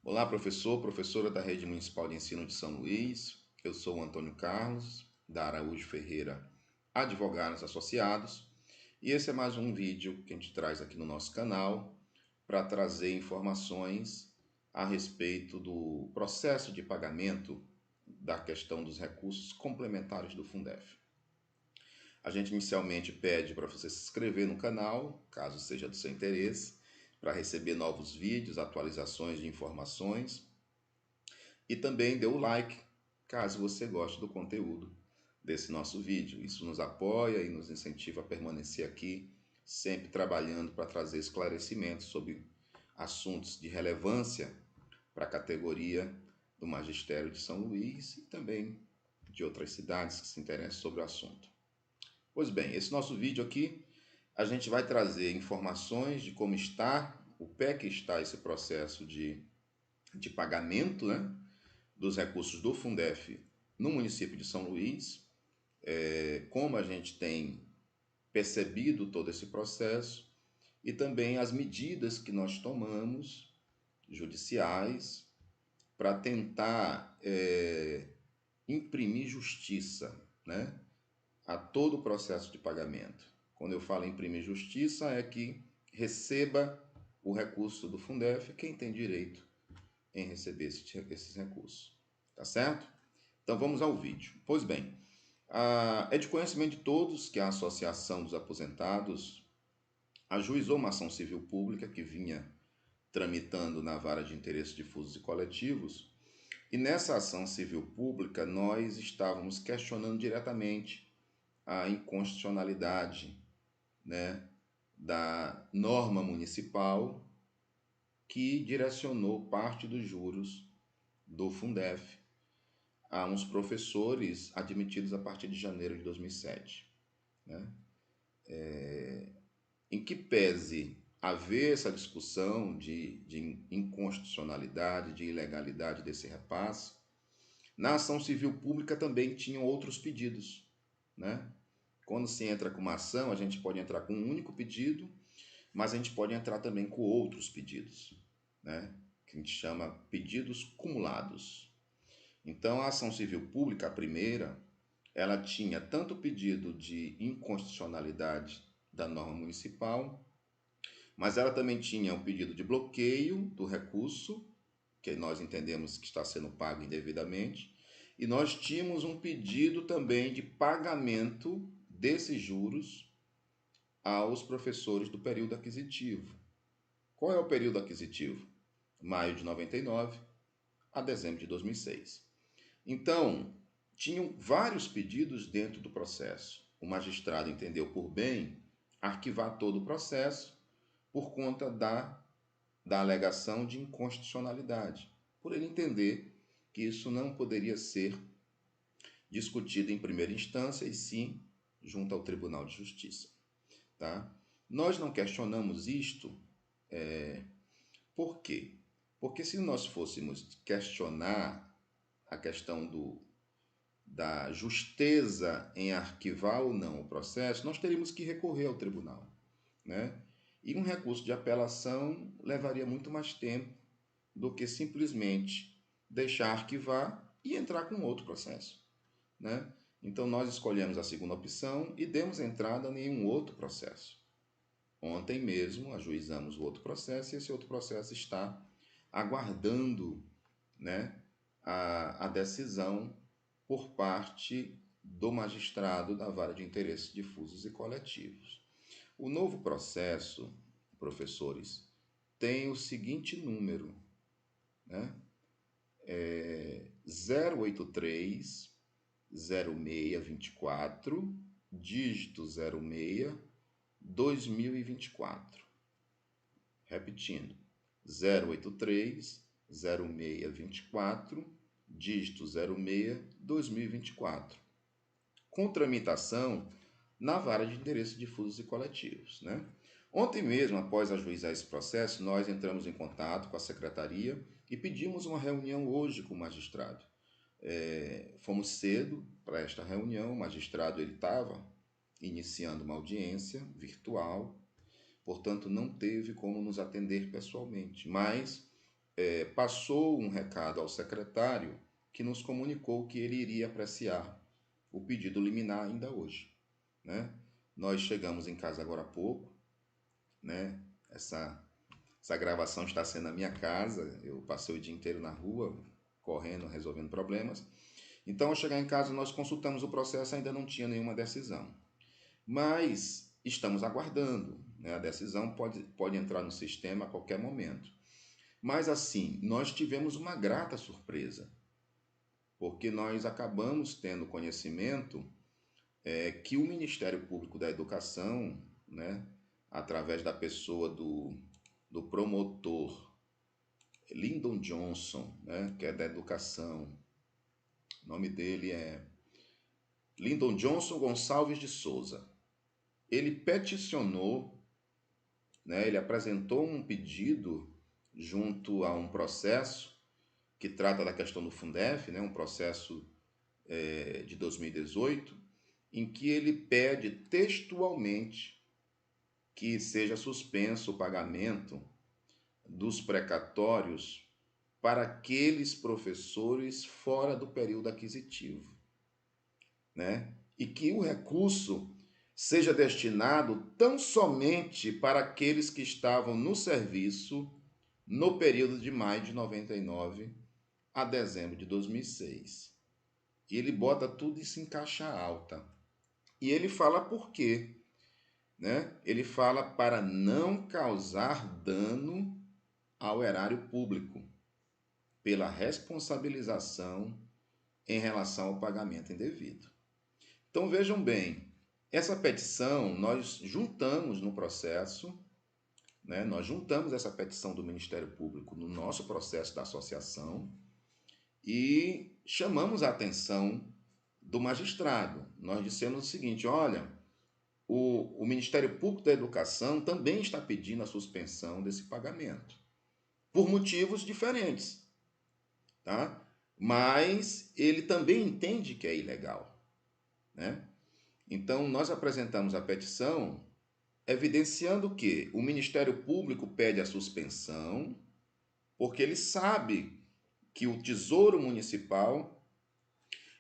Olá, professor, professora da Rede Municipal de Ensino de São Luís. Eu sou o Antônio Carlos, da Araújo Ferreira Advogados Associados, e esse é mais um vídeo que a gente traz aqui no nosso canal para trazer informações a respeito do processo de pagamento da questão dos recursos complementares do Fundef. A gente inicialmente pede para você se inscrever no canal, caso seja do seu interesse, para receber novos vídeos, atualizações de informações. E também dê o like, caso você goste do conteúdo desse nosso vídeo. Isso nos apoia e nos incentiva a permanecer aqui, sempre trabalhando para trazer esclarecimentos sobre assuntos de relevância para a categoria do Magistério de São Luís e também de outras cidades que se interessam sobre o assunto. Pois bem, esse nosso vídeo aqui, a gente vai trazer informações de como está, o pé que está esse processo de pagamento, né, dos recursos do Fundef no município de São Luís, como a gente tem percebido todo esse processo e também as medidas que nós tomamos judiciais para tentar imprimir justiça, né, a todo o processo de pagamento. Quando eu falo imprimir justiça, é que receba o recurso do Fundef quem tem direito em receber esses recursos. Tá certo? Então vamos ao vídeo. Pois bem, é de conhecimento de todos que a Associação dos Aposentados ajuizou uma ação civil pública que vinha tramitando na Vara de Interesses Difusos e Coletivos, e nessa ação civil pública nós estávamos questionando diretamente a inconstitucionalidade, né, da norma municipal que direcionou parte dos juros do Fundef a uns professores admitidos a partir de janeiro de 2007. Né? Em que pese haver essa discussão de inconstitucionalidade, de ilegalidade desse repasse, na ação civil pública também tinham outros pedidos. Né? Quando se entra com uma ação, a gente pode entrar com um único pedido, mas a gente pode entrar também com outros pedidos, né? Que a gente chama pedidos cumulados. Então, a ação civil pública, a primeira, ela tinha tanto o pedido de inconstitucionalidade da norma municipal, mas ela também tinha o pedido de bloqueio do recurso, que nós entendemos que está sendo pago indevidamente, e nós tínhamos um pedido também de pagamento desses juros aos professores do período aquisitivo. Qual é o período aquisitivo? Maio de 99 a dezembro de 2006. Então, tinham vários pedidos dentro do processo. O magistrado entendeu por bem arquivar todo o processo por conta da alegação de inconstitucionalidade, por ele entender que isso não poderia ser discutido em primeira instância e sim junto ao Tribunal de Justiça. Tá? Nós não questionamos isto, por quê? Porque se nós fôssemos questionar a questão da justeza em arquivar ou não o processo, nós teríamos que recorrer ao tribunal. Né? E um recurso de apelação levaria muito mais tempo do que simplesmente deixar arquivar e entrar com outro processo. Né? Então nós escolhemos a segunda opção e demos entrada em um outro processo. Ontem mesmo ajuizamos o outro processo e esse outro processo está aguardando, né, a decisão por parte do magistrado da Vara de Interesses Difusos e Coletivos. O novo processo, professores, tem o seguinte número, né? 083 0624, dígito 06 2024. Repetindo, 083 0624, dígito 06 2024. Com tramitação na Vara de Interesses Difusos e Coletivos. Né? Ontem mesmo, após ajuizar esse processo, nós entramos em contato com a secretaria e pedimos uma reunião hoje com o magistrado. Fomos cedo para esta reunião, o magistrado ele estava iniciando uma audiência virtual, portanto não teve como nos atender pessoalmente, mas passou um recado ao secretário que nos comunicou que ele iria apreciar o pedido liminar ainda hoje, né? Nós chegamos em casa agora há pouco, né? Essa gravação está sendo na minha casa, eu passei o dia inteiro na rua, correndo, resolvendo problemas. Então, ao chegar em casa, nós consultamos o processo, ainda não tinha nenhuma decisão. Mas estamos aguardando, né? A decisão pode entrar no sistema a qualquer momento. Mas assim, nós tivemos uma grata surpresa, porque nós acabamos tendo conhecimento que o Ministério Público da Educação, né, através da pessoa do promotor Lyndon Johnson, né, que é da educação, o nome dele é Lyndon Johnson Gonçalves de Souza. Ele peticionou, né, ele apresentou um pedido junto a um processo que trata da questão do Fundef, né, um processo de 2018, em que ele pede textualmente que seja suspenso o pagamento dos precatórios para aqueles professores fora do período aquisitivo, né? E que o recurso seja destinado tão somente para aqueles que estavam no serviço no período de maio de 99 a dezembro de 2006. E ele bota tudo isso em caixa alta. E ele fala por quê, né? Ele fala para não causar dano ao erário público pela responsabilização em relação ao pagamento indevido. Então vejam bem, essa petição nós juntamos no processo, né? Nós juntamos essa petição do Ministério Público no nosso processo da associação e chamamos a atenção do magistrado. Nós dissemos o seguinte: olha, o Ministério Público da Educação também está pedindo a suspensão desse pagamento, por motivos diferentes, tá? Mas ele também entende que é ilegal, né? Então, nós apresentamos a petição evidenciando que o Ministério Público pede a suspensão porque ele sabe que o Tesouro Municipal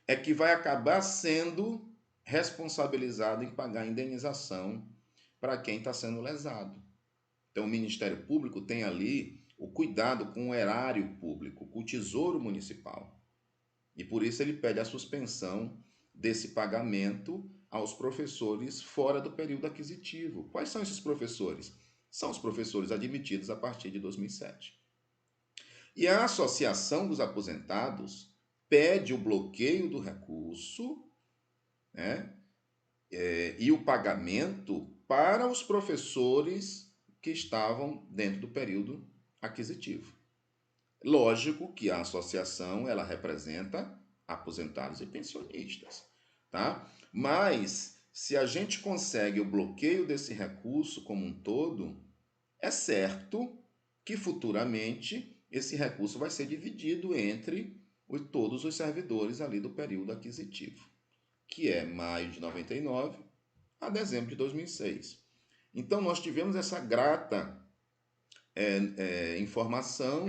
é que vai acabar sendo responsabilizado em pagar a indenização para quem está sendo lesado. Então, o Ministério Público tem ali o cuidado com o erário público, com o Tesouro Municipal. E por isso ele pede a suspensão desse pagamento aos professores fora do período aquisitivo. Quais são esses professores? São os professores admitidos a partir de 2007. E a Associação dos Aposentados pede o bloqueio do recurso, né, e o pagamento para os professores que estavam dentro do período aquisitivo. Lógico que a associação ela representa aposentados e pensionistas, tá? Mas se a gente consegue o bloqueio desse recurso como um todo, é certo que futuramente esse recurso vai ser dividido entre todos os servidores ali do período aquisitivo, que é maio de 99 a dezembro de 2006. Então nós tivemos essa grata informação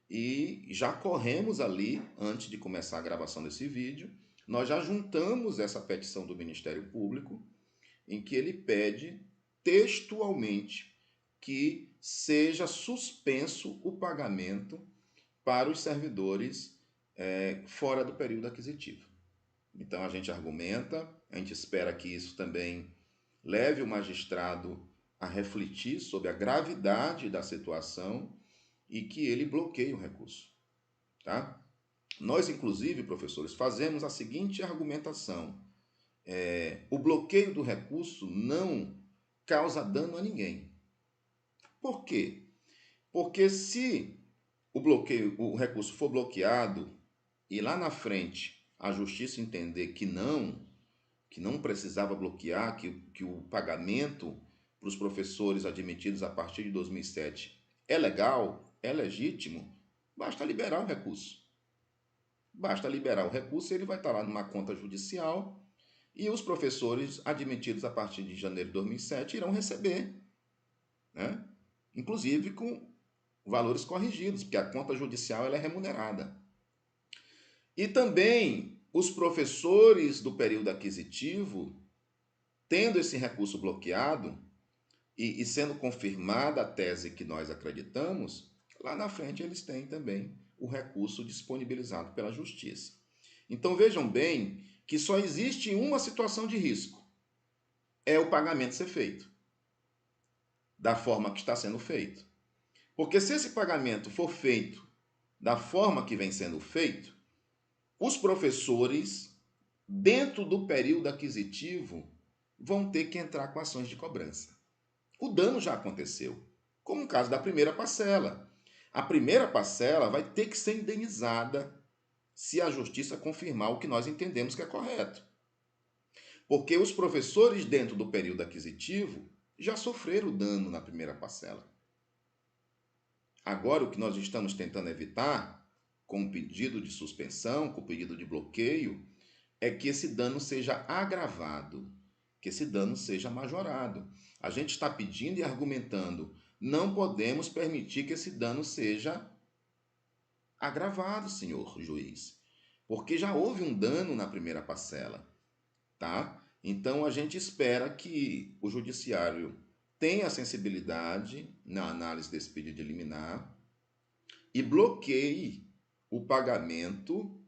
e já corremos ali, antes de começar a gravação desse vídeo, nós já juntamos essa petição do Ministério Público, em que ele pede textualmente que seja suspenso o pagamento para os servidores fora do período aquisitivo. Então a gente argumenta, a gente espera que isso também leve o magistrado a refletir sobre a gravidade da situação e que ele bloqueie o recurso, tá? Nós, inclusive, professores, fazemos a seguinte argumentação: o bloqueio do recurso não causa dano a ninguém. Por quê? Porque se o recurso for bloqueado e lá na frente a justiça entender que não precisava bloquear, que o pagamento para os professores admitidos a partir de 2007 é legal, é legítimo, basta liberar o recurso. Basta liberar o recurso e ele vai estar lá numa conta judicial e os professores admitidos a partir de janeiro de 2007 irão receber, né? Inclusive com valores corrigidos, porque a conta judicial ela é remunerada. E também os professores do período aquisitivo, tendo esse recurso bloqueado e sendo confirmada a tese que nós acreditamos, lá na frente eles têm também o recurso disponibilizado pela Justiça. Então vejam bem que só existe uma situação de risco: é o pagamento ser feito da forma que está sendo feito. Porque se esse pagamento for feito da forma que vem sendo feito, os professores, dentro do período aquisitivo, vão ter que entrar com ações de cobrança. O dano já aconteceu, como no caso da primeira parcela. A primeira parcela vai ter que ser indenizada se a Justiça confirmar o que nós entendemos que é correto. Porque os professores, dentro do período aquisitivo, já sofreram dano na primeira parcela. Agora, o que nós estamos tentando evitar, com o pedido de suspensão, com o pedido de bloqueio, é que esse dano seja agravado, que esse dano seja majorado. A gente está pedindo e argumentando, não podemos permitir que esse dano seja agravado, senhor juiz, porque já houve um dano na primeira parcela, tá? Então a gente espera que o judiciário tenha sensibilidade na análise desse pedido de liminar e bloqueie o pagamento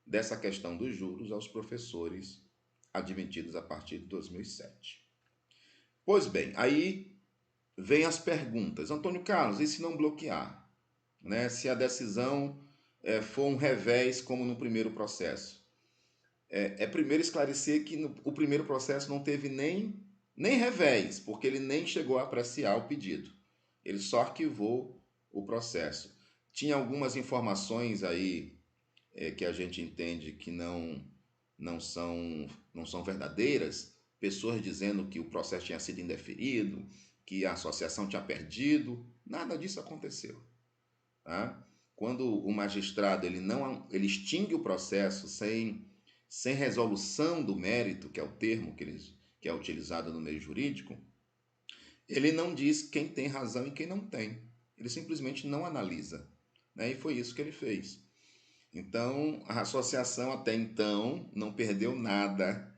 dessa questão dos juros aos professores admitidos a partir de 2007. Pois bem, aí vem as perguntas. Antônio Carlos, e se não bloquear? Né? Se a decisão for um revés, como no primeiro processo? É primeiro esclarecer que o primeiro processo não teve nem revés, porque ele nem chegou a apreciar o pedido. Ele só arquivou o processo. Tinha algumas informações aí que a gente entende que não são verdadeiras, pessoas dizendo que o processo tinha sido indeferido, que a associação tinha perdido. Nada disso aconteceu. Tá? Quando o magistrado ele extingue o processo sem resolução do mérito, que é o termo que é utilizado no meio jurídico, ele não diz quem tem razão e quem não tem. Ele simplesmente não analisa. Né? E foi isso que ele fez. Então, a associação até então não perdeu nada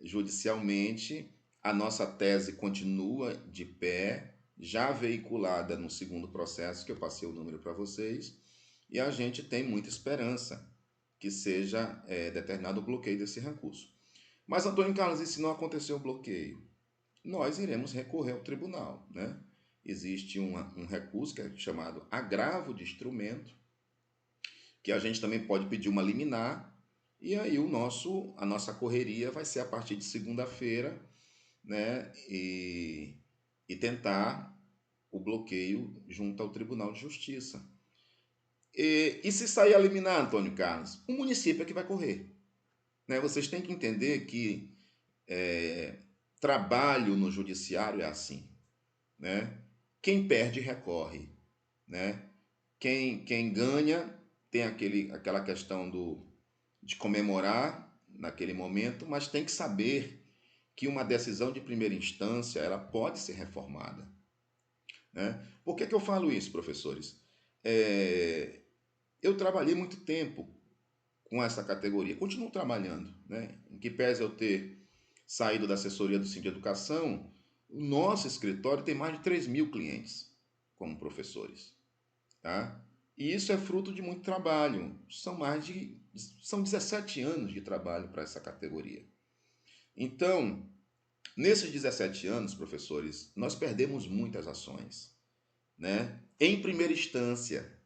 judicialmente. A nossa tese continua de pé, já veiculada no segundo processo, que eu passei o número para vocês, e a gente tem muita esperança que seja determinado o bloqueio desse recurso. Mas, Antônio Carlos, e se não acontecer o bloqueio? Nós iremos recorrer ao tribunal. Né? Existe um recurso que é chamado agravo de instrumento, que a gente também pode pedir uma liminar, e aí a nossa correria vai ser a partir de segunda-feira, né, e tentar o bloqueio junto ao Tribunal de Justiça. E se sair a liminar, Antônio Carlos, o município é que vai correr. Né? Vocês têm que entender que trabalho no judiciário é assim. Né? Quem perde, recorre. Né? Quem ganha tem aquela questão de comemorar naquele momento, mas tem que saber que uma decisão de primeira instância ela pode ser reformada. Né? Por que eu falo isso, professores? Eu trabalhei muito tempo com essa categoria, continuo trabalhando. Né? Em que pese eu ter saído da assessoria do Sindicato de Educação, o nosso escritório tem mais de 3.000 clientes como professores. Tá? E isso é fruto de muito trabalho. São 17 anos de trabalho para essa categoria. Então, nesses 17 anos, professores, nós perdemos muitas ações, né? Em primeira instância,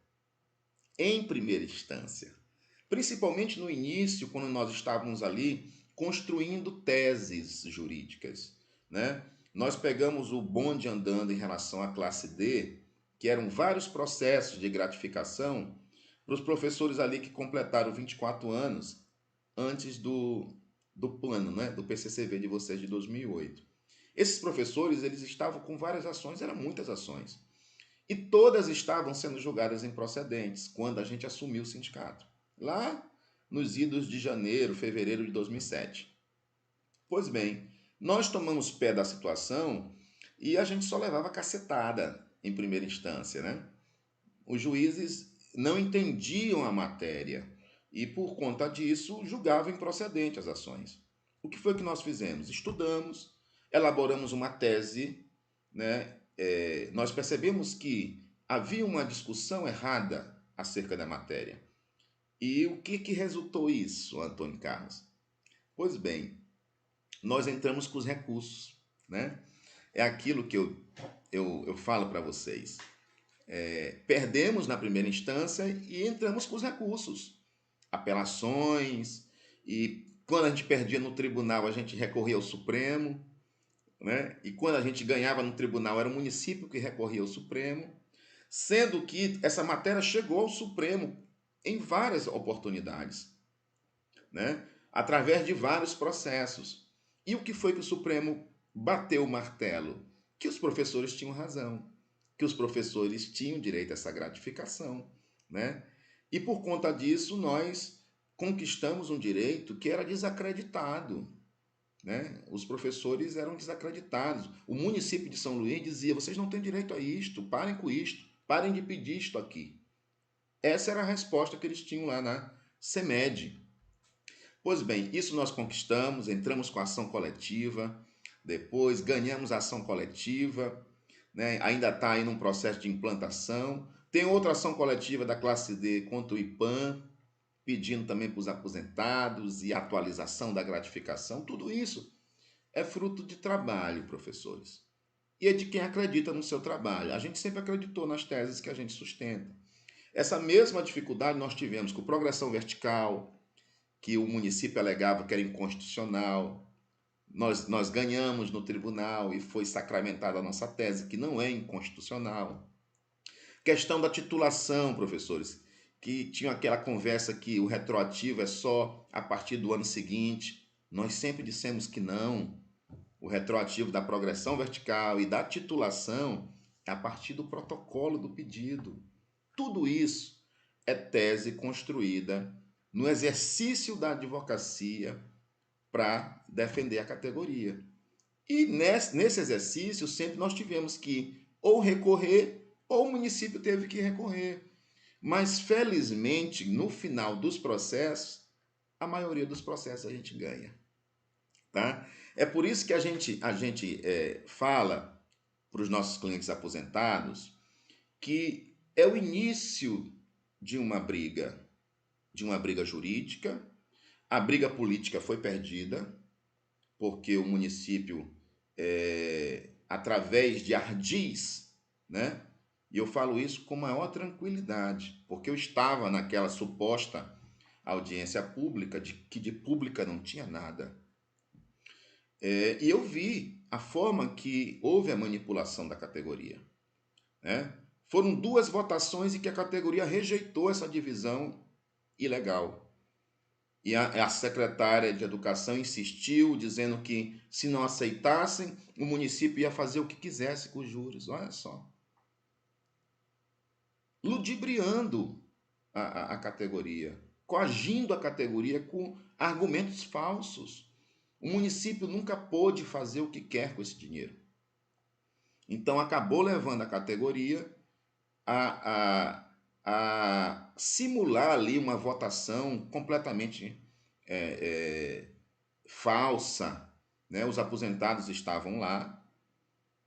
principalmente no início, quando nós estávamos ali construindo teses jurídicas, né? Nós pegamos o bonde andando em relação à classe D, que eram vários processos de gratificação para os professores ali que completaram 24 anos antes do plano, né, do PCCV de vocês de 2008. Esses professores, eles estavam com várias ações, eram muitas ações. E todas estavam sendo julgadas improcedentes quando a gente assumiu o sindicato. Lá nos idos de janeiro, fevereiro de 2007. Pois bem, nós tomamos pé da situação e a gente só levava cacetada em primeira instância, né? os juízes não entendiam a matéria e, por conta disso, julgavam improcedente as ações. O que foi que nós fizemos? Estudamos, elaboramos uma tese, né? Nós percebemos que havia uma discussão errada acerca da matéria. E o que resultou isso, Antônio Carlos? Pois bem, nós entramos com os recursos, né? É aquilo que eu falo para vocês. Perdemos na primeira instância e entramos com os recursos, apelações, e quando a gente perdia no tribunal, a gente recorria ao Supremo, né? E quando a gente ganhava no tribunal, era o município que recorria ao Supremo, sendo que essa matéria chegou ao Supremo em várias oportunidades, né? Através de vários processos. E o que foi que o Supremo bateu o martelo? Que os professores tinham razão, que os professores tinham direito a essa gratificação, né? E por conta disso, nós conquistamos um direito que era desacreditado, né? Os professores eram desacreditados. O município de São Luís dizia: vocês não têm direito a isto, parem com isto, parem de pedir isto aqui. Essa era a resposta que eles tinham lá na CEMED. Pois bem, isso nós conquistamos, entramos com a ação coletiva, depois ganhamos a ação coletiva, né? Ainda está aí num processo de implantação. Tem outra ação coletiva da classe D contra o IPAM, pedindo também para os aposentados e atualização da gratificação. Tudo isso é fruto de trabalho, professores. E é de quem acredita no seu trabalho. A gente sempre acreditou nas teses que a gente sustenta. Essa mesma dificuldade nós tivemos com progressão vertical, que o município alegava que era inconstitucional. Nós ganhamos no tribunal e foi sacramentada a nossa tese, que não é inconstitucional. Questão da titulação, professores, que tinha aquela conversa que o retroativo é só a partir do ano seguinte. Nós sempre dissemos que não. O retroativo da progressão vertical e da titulação é a partir do protocolo do pedido. Tudo isso é tese construída no exercício da advocacia para defender a categoria. E nesse exercício, sempre nós tivemos que ou recorrer, ou o município teve que recorrer. Mas, felizmente, no final dos processos, a maioria dos processos a gente ganha. Tá? É por isso que a gente fala para os nossos clientes aposentados que é o início de uma briga jurídica. A briga política foi perdida, porque o município, através de ardis, né? E eu falo isso com maior tranquilidade, porque eu estava naquela suposta audiência pública, que de pública não tinha nada. E eu vi a forma que houve a manipulação da categoria, né? Foram 2 votações em que a categoria rejeitou essa divisão ilegal. E a secretária de Educação insistiu, dizendo que se não aceitassem, o município ia fazer o que quisesse com os juros. Olha só. Ludibriando a categoria, coagindo a categoria com argumentos falsos. O município nunca pôde fazer o que quer com esse dinheiro. Então, acabou levando a categoria a simular ali uma votação completamente falsa, né? Os aposentados estavam lá,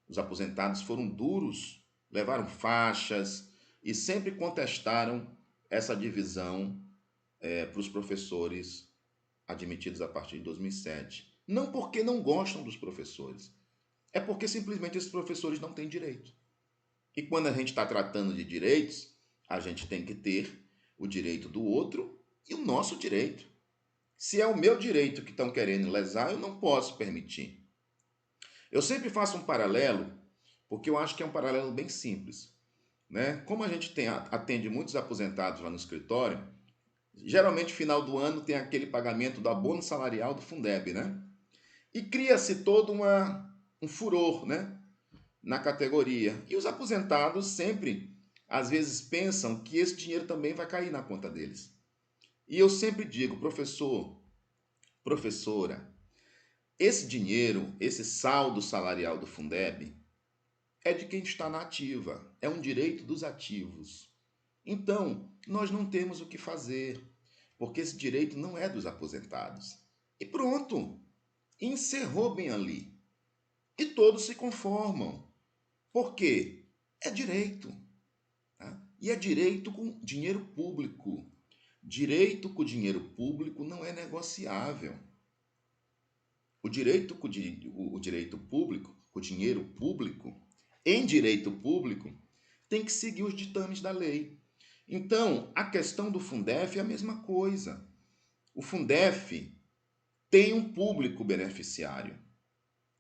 os aposentados foram duros, levaram faixas e sempre contestaram essa divisão para os professores admitidos a partir de 2007. Não porque não gostam dos professores, é porque simplesmente esses professores não têm direito. E quando a gente está tratando de direitos, a gente tem que ter o direito do outro e o nosso direito. Se é o meu direito que estão querendo lesar, eu não posso permitir. Eu sempre faço um paralelo, porque eu acho que é um paralelo bem simples, né? Como a gente atende muitos aposentados lá no escritório, geralmente final do ano tem aquele pagamento do abono salarial do Fundeb, né? E cria-se todo um furor, né? Na categoria. E os aposentados sempre, às vezes, pensam que esse dinheiro também vai cair na conta deles. E eu sempre digo, professor, professora, esse dinheiro, esse saldo salarial do Fundeb, é de quem está na ativa, é um direito dos ativos. Então, nós não temos o que fazer, porque esse direito não é dos aposentados. E pronto, encerrou bem ali. E todos se conformam. Por quê? É direito. Tá? E é direito com dinheiro público. Direito com dinheiro público não é negociável. O direito público, o dinheiro público, em direito público, tem que seguir os ditames da lei. Então, a questão do Fundef é a mesma coisa. O Fundef tem um público beneficiário,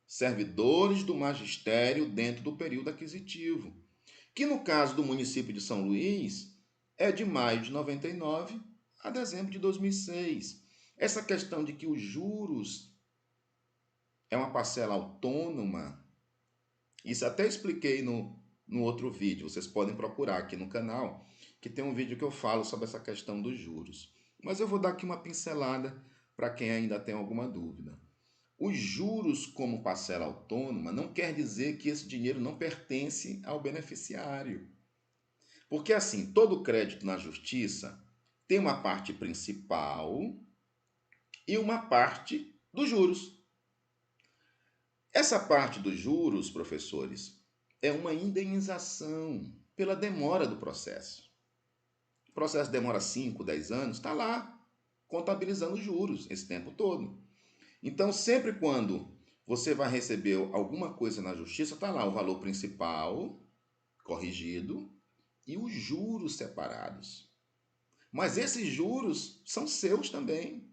servidores do magistério dentro do período aquisitivo, que no caso do município de São Luís é de maio de 99 a dezembro de 2006. Essa questão de que os juros é uma parcela autônoma, isso até expliquei no outro vídeo, vocês podem procurar aqui no canal, que tem um vídeo que eu falo sobre essa questão dos juros. Mas eu vou dar aqui uma pincelada para quem ainda tem alguma dúvida. Os juros como parcela autônoma não quer dizer que esse dinheiro não pertence ao beneficiário. Porque assim, todo crédito na justiça tem uma parte principal e uma parte dos juros. Essa parte dos juros, professores, é uma indenização pela demora do processo. O processo demora 5, 10 anos, está lá contabilizando os juros esse tempo todo. Então, sempre quando você vai receber alguma coisa na justiça, está lá o valor principal corrigido e os juros separados. Mas esses juros são seus também,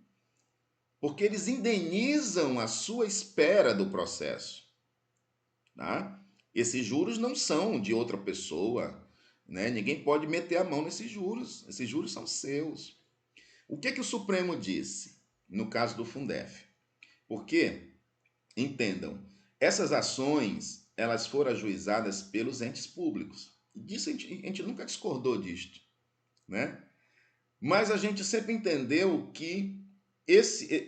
porque eles indenizam a sua espera do processo. Tá? Esses juros não são de outra pessoa, né? Ninguém pode meter a mão nesses juros. Esses juros são seus. O que o Supremo disse no caso do Fundef? Porque, entendam, essas ações elas foram ajuizadas pelos entes públicos. Disso a gente nunca discordou disto, né? Mas a gente sempre entendeu que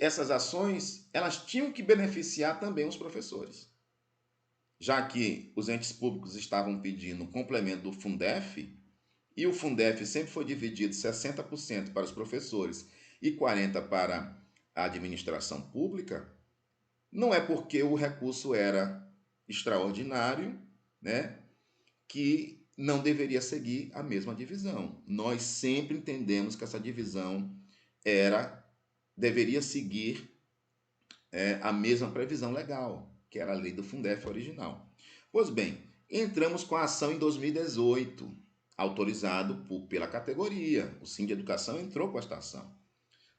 essas ações elas tinham que beneficiar também os professores. Já que os entes públicos estavam pedindo um complemento do Fundef, e o Fundef sempre foi dividido 60% para os professores e 40% para a administração pública, não é porque o recurso era extraordinário, né, que não deveria seguir a mesma divisão. Nós sempre entendemos que essa divisão deveria seguir a mesma previsão legal, que era a lei do Fundef original. Pois bem, entramos com a ação em 2018, autorizado pela categoria. O Sim de Educação entrou com esta ação,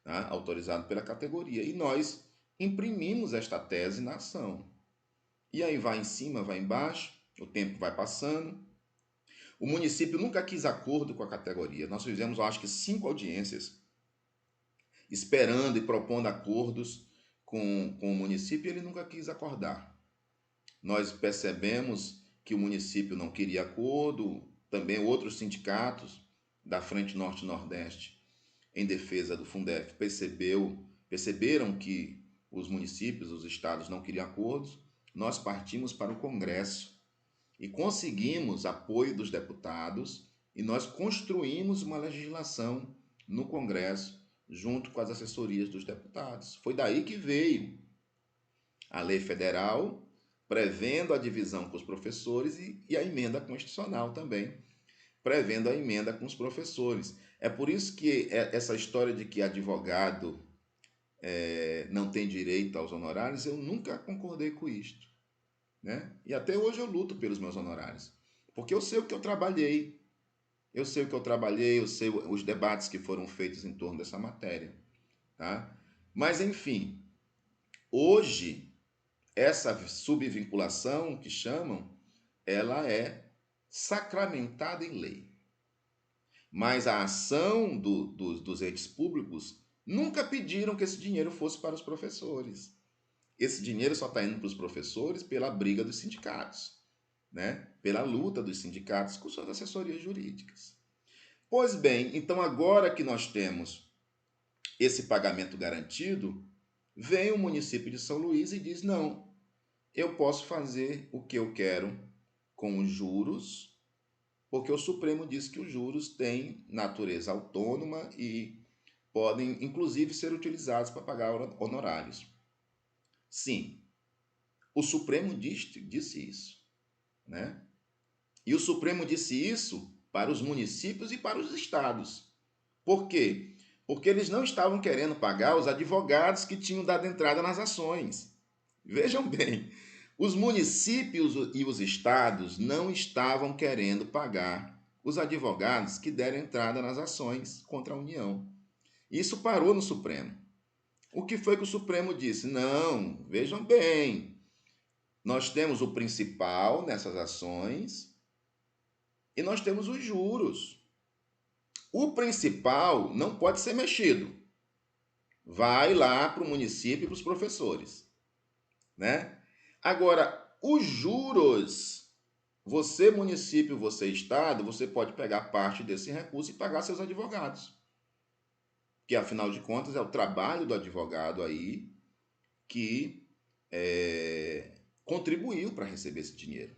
tá? Autorizado pela categoria. E nós imprimimos esta tese na ação. E aí vai em cima, vai embaixo, o tempo vai passando. O município nunca quis acordo com a categoria. Nós fizemos, eu acho que 5 audiências, esperando e propondo acordos com o município, e ele nunca quis acordar. Nós percebemos que o município não queria acordo, também outros sindicatos da Frente Norte-Nordeste em defesa do Fundef perceberam que os municípios, os estados não queriam acordos. Nós partimos para o Congresso e conseguimos apoio dos deputados e nós construímos uma legislação no Congresso junto com as assessorias dos deputados. Foi daí que veio a lei federal prevendo a divisão com os professores e a emenda constitucional também, prevendo a emenda com os professores. É por isso que essa história de que advogado não tem direito aos honorários, eu nunca concordei com isto, né? E até hoje eu luto pelos meus honorários, porque eu sei o que eu trabalhei, eu sei os debates que foram feitos em torno dessa matéria, tá? Mas, enfim, hoje essa subvinculação que chamam, ela é sacramentada em lei. Mas a ação dos entes públicos nunca pediram que esse dinheiro fosse para os professores. Esse dinheiro só está indo para os professores pela briga dos sindicatos, né? Pela luta dos sindicatos com suas assessorias jurídicas. Pois bem, então agora que nós temos esse pagamento garantido, vem o município de São Luís e diz: não, eu posso fazer o que eu quero com os juros porque o Supremo diz que os juros têm natureza autônoma e podem, inclusive, ser utilizados para pagar honorários. Sim, o Supremo disse isso, né? E o Supremo disse isso para os municípios e para os estados. Por quê? Porque eles não estavam querendo pagar os advogados que tinham dado entrada nas ações. Vejam bem, os municípios e os estados não estavam querendo pagar os advogados que deram entrada nas ações contra a União. Isso parou no Supremo. O que foi que o Supremo disse? Não, vejam bem, nós temos o principal nessas ações e nós temos os juros. O principal não pode ser mexido. Vai lá para o município e para os professores, né? Agora, os juros, você município, você estado, você pode pegar parte desse recurso e pagar seus advogados. Que afinal de contas é o trabalho do advogado aí que contribuiu para receber esse dinheiro.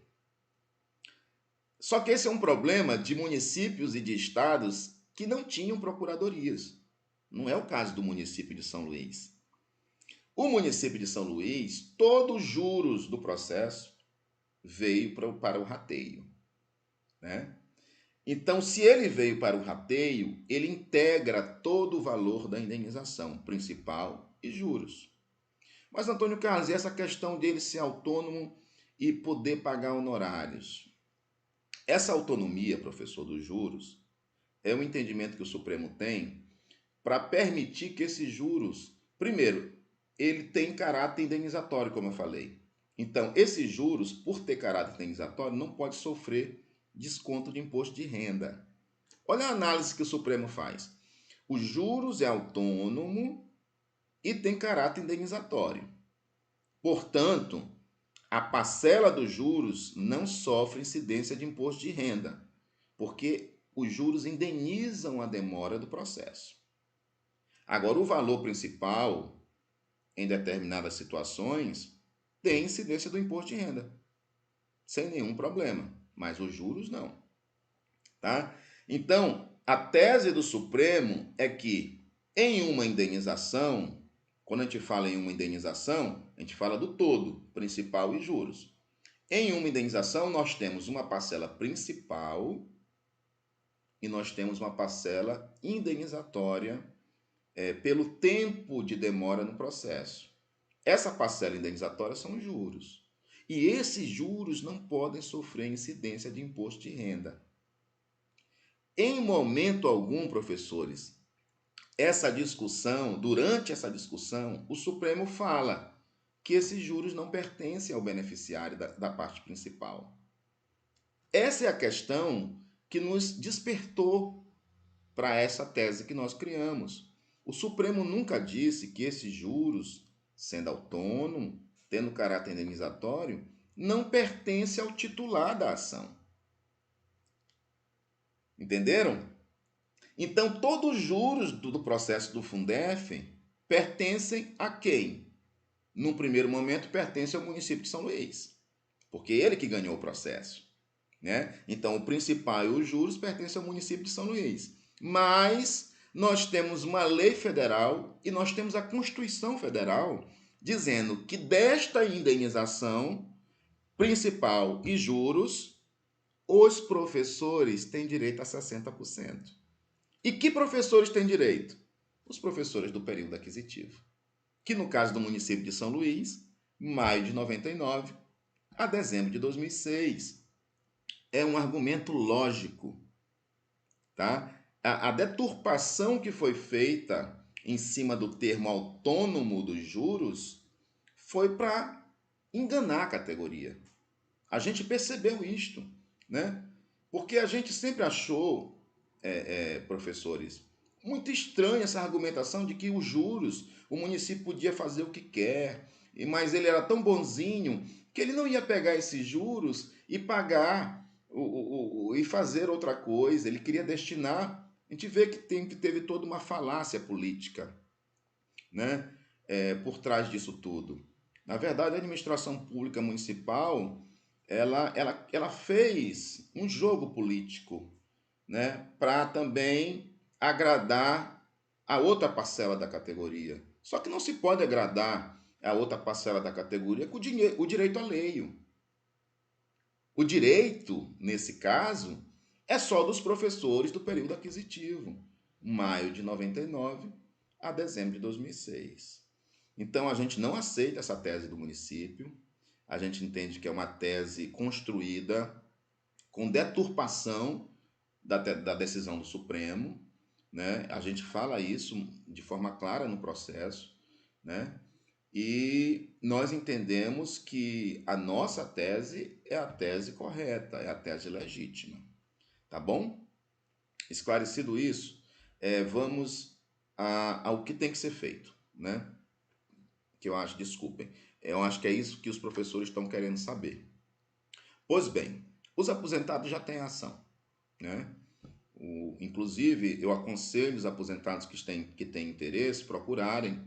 Só que esse é um problema de municípios e de estados que não tinham procuradorias. Não é o caso do município de São Luís. O município de São Luís, todos os juros do processo veio para o rateio, né? Então, se ele veio para o rateio, ele integra todo o valor da indenização, principal e juros. Mas, Antônio Carlos, e essa questão dele ser autônomo e poder pagar honorários? Essa autonomia, professor, dos juros, é um entendimento que o Supremo tem para permitir que esses juros, primeiro, ele tem caráter indenizatório, como eu falei. Então, esses juros, por ter caráter indenizatório, não pode sofrer desconto de imposto de renda. Olha a análise que o Supremo faz. Os juros é autônomo e tem caráter indenizatório. Portanto, a parcela dos juros não sofre incidência de imposto de renda, porque os juros indenizam a demora do processo. Agora, o valor principal, em determinadas situações, tem incidência do imposto de renda, sem nenhum problema, mas os juros não. Tá? Então, a tese do Supremo é que em uma indenização, quando a gente fala em uma indenização, a gente fala do todo, principal e juros. Em uma indenização, nós temos uma parcela principal e nós temos uma parcela indenizatória pelo tempo de demora no processo. Essa parcela indenizatória são os juros. E esses juros não podem sofrer incidência de imposto de renda. Em momento algum, professores, durante essa discussão, o Supremo fala que esses juros não pertencem ao beneficiário da parte principal. Essa é a questão que nos despertou para essa tese que nós criamos. O Supremo nunca disse que esses juros, sendo autônomo, tendo caráter indenizatório, não pertence ao titular da ação. Entenderam? Então, todos os juros do processo do Fundef pertencem a quem? No primeiro momento, pertence ao município de São Luís, porque ele que ganhou o processo, né? Então, o principal e os juros pertencem ao município de São Luís. Mas nós temos uma lei federal e nós temos a Constituição Federal dizendo que desta indenização principal e juros, os professores têm direito a 60%. E que professores têm direito? Os professores do período aquisitivo, que no caso do município de São Luís, maio de 99 a dezembro de 2006. É um argumento lógico, tá? A deturpação que foi feita em cima do termo autônomo dos juros foi para enganar a categoria. A gente percebeu isto, né? Porque a gente sempre achou, professores, muito estranha essa argumentação de que os juros, o município podia fazer o que quer, mas ele era tão bonzinho que ele não ia pegar esses juros e pagar e fazer outra coisa, ele queria destinar. A gente vê que teve toda uma falácia política, né, por trás disso tudo. Na verdade, a administração pública municipal ela fez um jogo político, né, para também agradar a outra parcela da categoria. Só que não se pode agradar a outra parcela da categoria com o direito alheio. O direito, nesse caso, é só dos professores do período aquisitivo, maio de 99 a dezembro de 2006. Então, a gente não aceita essa tese do município, a gente entende que é uma tese construída com deturpação da decisão do Supremo, né? A gente fala isso de forma clara no processo, né? E nós entendemos que a nossa tese é a tese correta, é a tese legítima, tá bom? Esclarecido isso, vamos ao que tem que ser feito, né? Que eu acho, desculpem, eu acho que é isso que os professores estão querendo saber. Pois bem, os aposentados já têm ação, né? Inclusive, eu aconselho os aposentados que têm interesse procurarem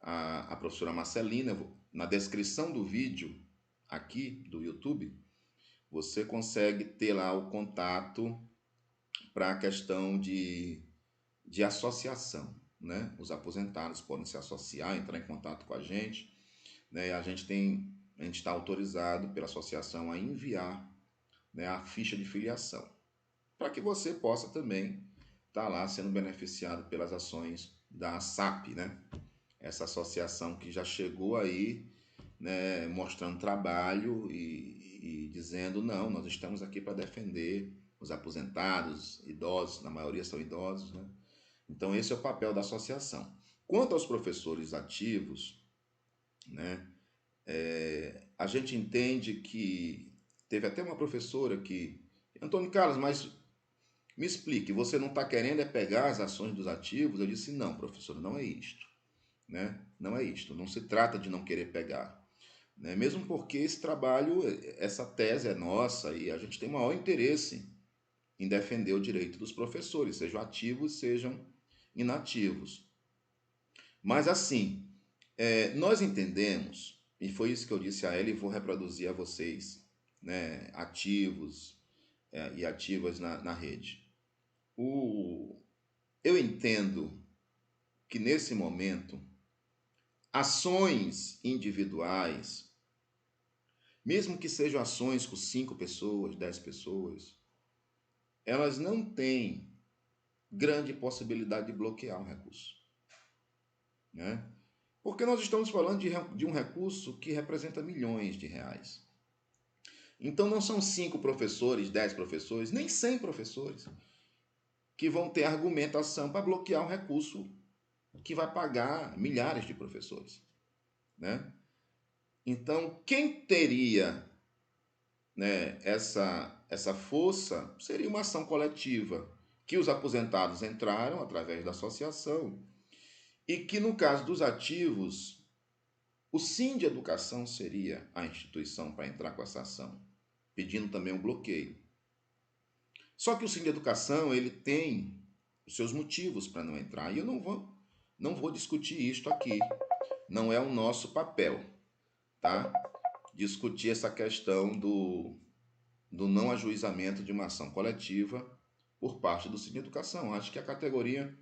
a professora Marcelina. Na descrição do vídeo aqui do YouTube, você consegue ter lá o contato para a questão de associação, né? Os aposentados podem se associar, entrar em contato com a gente, né? A gente está autorizado pela associação a enviar, né, a ficha de filiação, para que você possa também estar lá sendo beneficiado pelas ações da SAP, né? Essa associação que já chegou aí, né, mostrando trabalho e dizendo, não, nós estamos aqui para defender os aposentados, idosos, na maioria são idosos, né? Então esse é o papel da associação. Quanto aos professores ativos, né, a gente entende que teve até uma professora que, Antônio Carlos, mas me explique, você não está querendo pegar as ações dos ativos? Eu disse, não, professora, não é isto, né? Não é isto, não se trata de não querer pegar, né? Mesmo porque esse trabalho, essa tese é nossa e a gente tem maior interesse em defender o direito dos professores, sejam ativos, sejam inativos. Mas assim, nós entendemos, e foi isso que eu disse a ela e vou reproduzir a vocês, né, ativos e ativas na rede. Eu entendo que nesse momento, ações individuais, mesmo que sejam ações com 5 pessoas, 10 pessoas, elas não têm grande possibilidade de bloquear um recurso, né? Porque nós estamos falando de um recurso que representa milhões de reais. Então não são 5 professores, 10 professores, nem 100 professores que vão ter argumentação para bloquear um recurso que vai pagar milhares de professores, né? Então, quem teria, né, essa força seria uma ação coletiva, que os aposentados entraram através da associação e que, no caso dos ativos, o Sim de Educação seria a instituição para entrar com essa ação, pedindo também um bloqueio. Só que o Sim de Educação, ele tem os seus motivos para não entrar, e eu não vou discutir isto aqui, não é o nosso papel, tá? Discutir essa questão do não ajuizamento de uma ação coletiva por parte do Sim de Educação. Acho que a categoria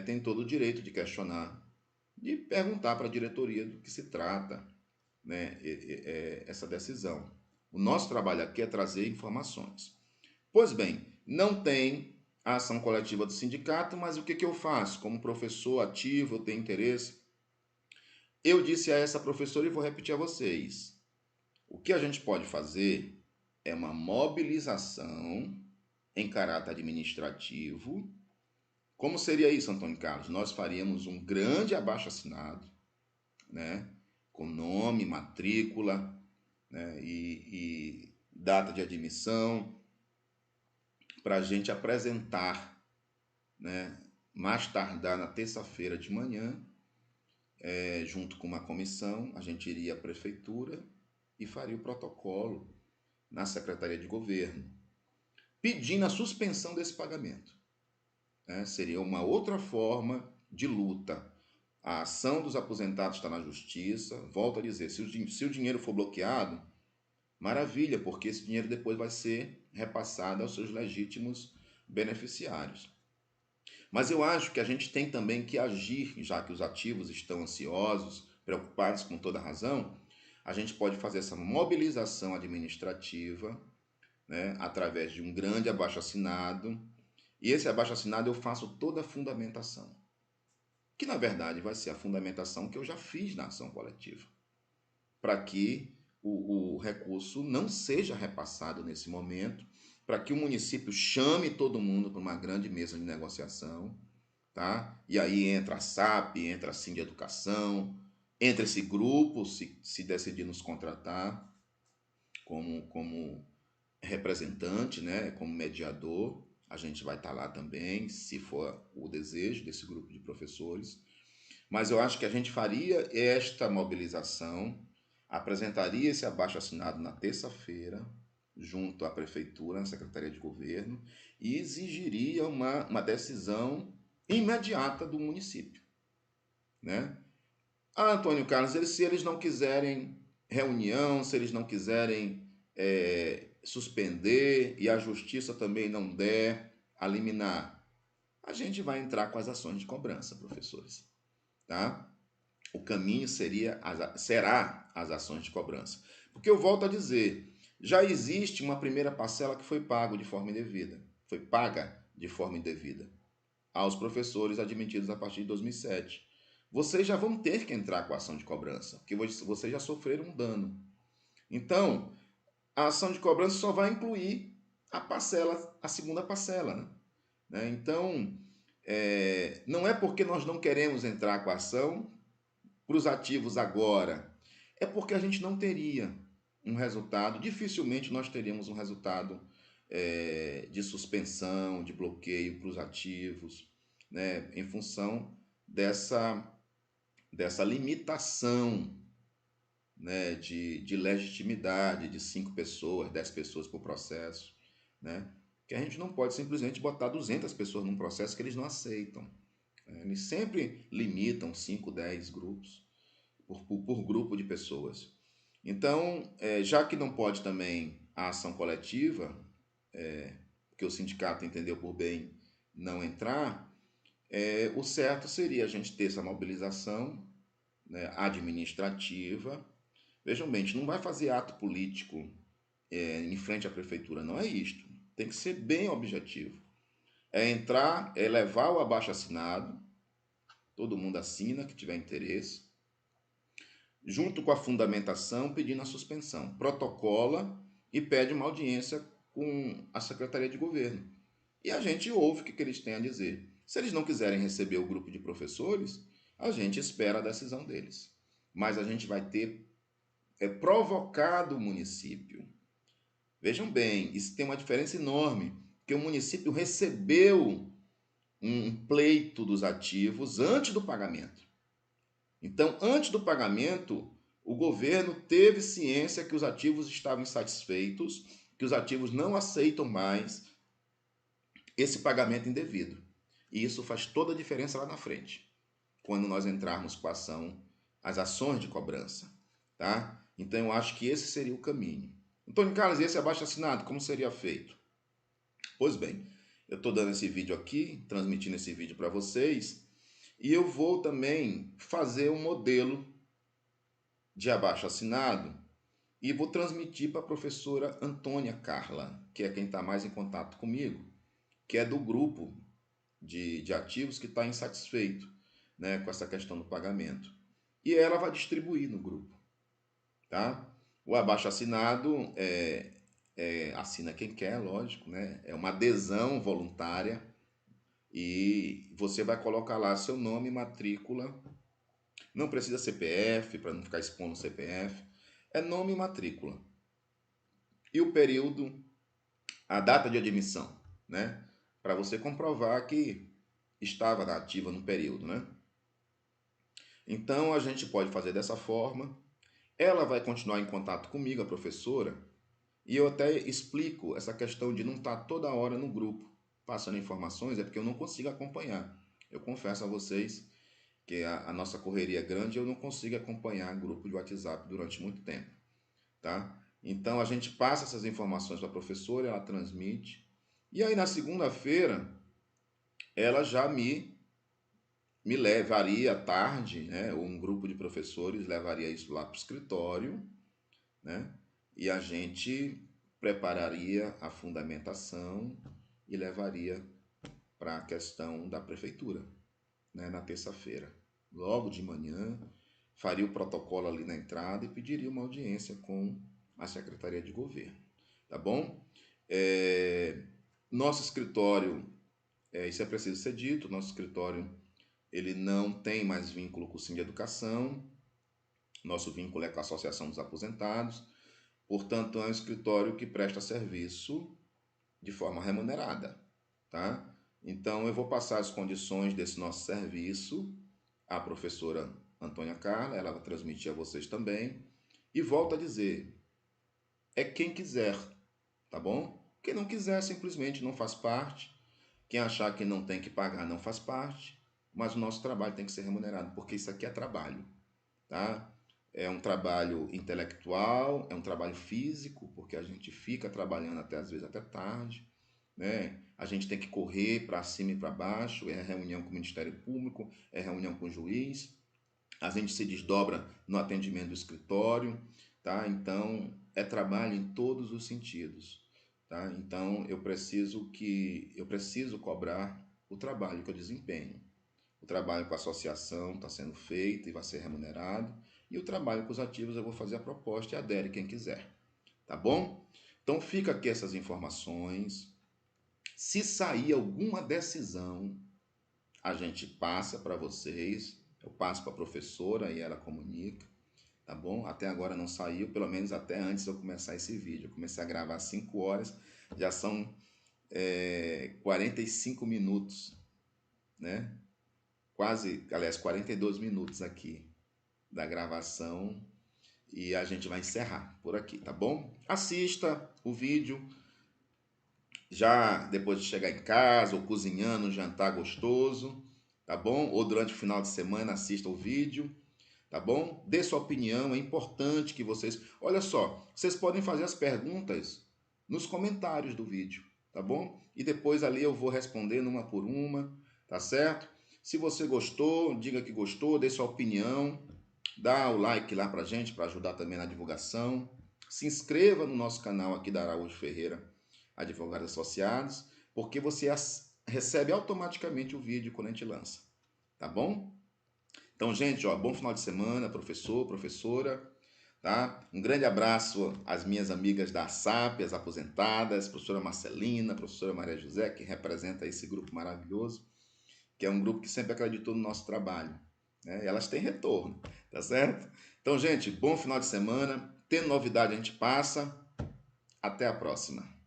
tem todo o direito de questionar, de perguntar para a diretoria do que se trata, né, essa decisão. O nosso trabalho aqui é trazer informações. Pois bem, não tem a ação coletiva do sindicato, mas o que eu faço? Como professor ativo, eu tenho interesse. Eu disse a essa professora e vou repetir a vocês. O que a gente pode fazer é uma mobilização em caráter administrativo. Como seria isso, Antônio Carlos? Nós faríamos um grande abaixo-assinado, né, com nome, matrícula, né, e data de admissão, para a gente apresentar, né, mais tardar na terça-feira de manhã, junto com uma comissão, a gente iria à prefeitura e faria o protocolo na Secretaria de Governo, pedindo a suspensão desse pagamento, né? Seria uma outra forma de luta. A ação dos aposentados está na justiça. Volto a dizer, se o dinheiro for bloqueado, Maravilha, porque esse dinheiro depois vai ser repassado aos seus legítimos beneficiários. Mas eu acho que a gente tem também que agir, já que os ativos estão ansiosos, preocupados com toda razão, a gente pode fazer essa mobilização administrativa, né, através de um grande abaixo-assinado, e esse abaixo-assinado eu faço toda a fundamentação, que na verdade vai ser a fundamentação que eu já fiz na ação coletiva, para que o recurso não seja repassado nesse momento, para que o município chame todo mundo para uma grande mesa de negociação, tá? E aí entra a SAP, entra a Sim Educação, entra esse grupo, se decidir nos contratar como representante, né? Como mediador, a gente vai estar lá também, se for o desejo desse grupo de professores. Mas eu acho que a gente faria esta mobilização, apresentaria esse abaixo-assinado na terça-feira, junto à prefeitura, na Secretaria de Governo, e exigiria uma decisão imediata do município, né? Ah, Antônio Carlos, se eles não quiserem reunião, se eles não quiserem suspender e a justiça também não der a liminar, a gente vai entrar com as ações de cobrança, professores, tá? O caminho será as ações de cobrança. Porque eu volto a dizer, já existe uma primeira parcela que foi paga de forma indevida, foi paga de forma indevida aos professores admitidos a partir de 2007. Vocês já vão ter que entrar com a ação de cobrança, porque vocês já sofreram um dano. Então, a ação de cobrança só vai incluir a segunda parcela, né? Então, não é porque nós não queremos entrar com a ação para os ativos agora, é porque a gente não teria um resultado, dificilmente nós teríamos um resultado de suspensão, de bloqueio para os ativos, né, em função dessa limitação, né, de legitimidade de 5 pessoas, 10 pessoas por processo, né, que a gente não pode simplesmente botar 200 pessoas num processo que eles não aceitam. Eles sempre limitam 5, 10 grupos por grupo de pessoas. Então, já que não pode também a ação coletiva, que o sindicato entendeu por bem não entrar, o certo seria a gente ter essa mobilização, né, administrativa. Vejam bem, a gente não vai fazer ato político em frente à prefeitura, não é isto. Tem que ser bem objetivo. É entrar, é levar o abaixo-assinado, todo mundo assina que tiver interesse, junto com a fundamentação, pedindo a suspensão. Protocola e pede uma audiência com a Secretaria de Governo. E a gente ouve o que eles têm a dizer. Se eles não quiserem receber o grupo de professores, a gente espera a decisão deles. Mas a gente vai ter provocado o município. Vejam bem, isso tem uma diferença enorme, porque o município recebeu um pleito dos ativos antes do pagamento. Então, antes do pagamento, o governo teve ciência que os ativos estavam insatisfeitos, que os ativos não aceitam mais esse pagamento indevido. E isso faz toda a diferença lá na frente, quando nós entrarmos com as ações de cobrança, tá? Então, eu acho que esse seria o caminho. Antônio Carlos, e esse abaixo-assinado, como seria feito? Pois bem, eu estou dando esse vídeo aqui, transmitindo esse vídeo para vocês, e eu vou também fazer um modelo de abaixo-assinado e vou transmitir para a professora Antônia Carla, que é quem está mais em contato comigo, que é do grupo de ativos que está insatisfeito, né, com essa questão do pagamento. E ela vai distribuir no grupo, tá? O abaixo-assinado assina quem quer, lógico, né? É uma adesão voluntária e você vai colocar lá seu nome e matrícula. Não precisa CPF, para não ficar expondo o CPF. É nome e matrícula. E o período, a data de admissão, né? Para você comprovar que estava ativa no período, né? Então a gente pode fazer dessa forma. Ela vai continuar em contato comigo, a professora, e eu até explico essa questão de não estar toda hora no grupo passando informações, é porque eu não consigo acompanhar. Eu confesso a vocês que a nossa correria é grande e eu não consigo acompanhar grupo de WhatsApp durante muito tempo, tá? Então, a gente passa essas informações para a professora, ela transmite. E aí, na segunda-feira, ela já me levaria à tarde, né? Ou um grupo de professores levaria isso lá para o escritório, né? E a gente prepararia a fundamentação e levaria para a questão da prefeitura, né? Na terça-feira. Logo de manhã, faria o protocolo ali na entrada e pediria uma audiência com a Secretaria de Governo, tá bom? Nosso escritório, isso é preciso ser dito, nosso escritório ele não tem mais vínculo com o Sim de Educação, nosso vínculo é com a Associação dos Aposentados, portanto é um escritório que presta serviço de forma remunerada, tá? Então eu vou passar as condições desse nosso serviço à professora Antônia Carla, ela vai transmitir a vocês também, e volto a dizer, é quem quiser, tá bom? Quem não quiser simplesmente não faz parte, quem achar que não tem que pagar não faz parte, mas o nosso trabalho tem que ser remunerado, porque isso aqui é trabalho, tá? É um trabalho intelectual, é um trabalho físico, porque a gente fica trabalhando até às vezes até tarde, né? A gente tem que correr para cima e para baixo, é reunião com o Ministério Público, é reunião com o juiz, a gente se desdobra no atendimento do escritório, tá? Então, é trabalho em todos os sentidos, tá? Então, eu preciso cobrar o trabalho que eu desempenho. O trabalho com a associação está sendo feito e vai ser remunerado, e o trabalho com os ativos eu vou fazer a proposta e adere quem quiser, tá bom? Então, fica aqui essas informações. Se sair alguma decisão, a gente passa para vocês, eu passo para a professora e ela comunica, tá bom? Até agora não saiu, pelo menos até antes de eu começar esse vídeo. Eu comecei a gravar às 5 horas, já são 45 minutos, né? Quase, aliás, 42 minutos aqui da gravação e a gente vai encerrar por aqui, tá bom? Assista o vídeo já depois de chegar em casa ou cozinhando um jantar gostoso, tá bom? Ou durante o final de semana assista o vídeo, tá bom? Dê sua opinião, é importante que vocês... Olha só, vocês podem fazer as perguntas nos comentários do vídeo, tá bom? E depois ali eu vou respondendo uma por uma, tá certo? Se você gostou, diga que gostou, dê sua opinião, dá o like lá pra gente, para ajudar também na divulgação. Se inscreva no nosso canal aqui da Araújo Ferreira Advogados Associados, porque você recebe automaticamente o vídeo quando a gente lança, tá bom? Então, gente, ó, bom final de semana, professor, professora, tá? Um grande abraço às minhas amigas da SAP, as aposentadas, professora Marcelina, professora Maria José, que representa esse grupo maravilhoso, que é um grupo que sempre acreditou no nosso trabalho, né? E elas têm retorno, tá certo? Então, gente, bom final de semana. Tendo novidade, a gente passa. Até a próxima.